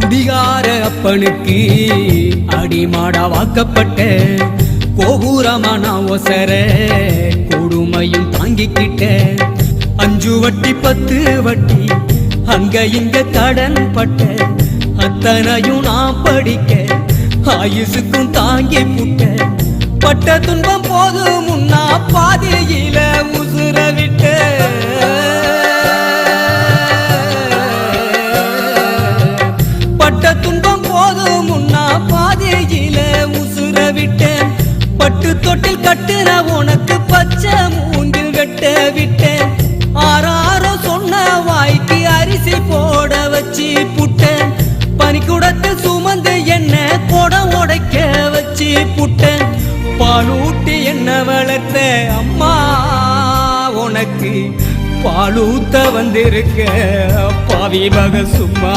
குடிகார அப்பனுக்கு அடிமாடா வாக்கப்பட்ட கோபுரமான ஒசர கொடுமையும் தாங்கிக்கிட்ட 5 வட்டி 10 வட்டி அங்க இங்க கடன் பட்ட அத்தனையும் நான் படிக்க ஆயுசுக்கும் தாங்கி புட்ட பட்ட துன்பம் போது முன்னா பாதையில உசுர விட்ட பட்ட துன்பம் போது முன்னா பாதையில உசுர விட்டேன் பட்டு தொட்டில் கட்டுற உனக்கு பச்சை மூங்கில் வெட்ட விட்டேன் ஆறாரோ சொன்ன வாய்க்கு அரிசி போட வச்சு புட்டேன் பனிக்குடத்து சுமந்து என்ன கொடம் உடைக்க வச்சு புட்டேன் பாலூட்டி என்ன வளர்த்த அம்மா உனக்கு பாலூத்த வந்திருக்க பாவி மக சும்மா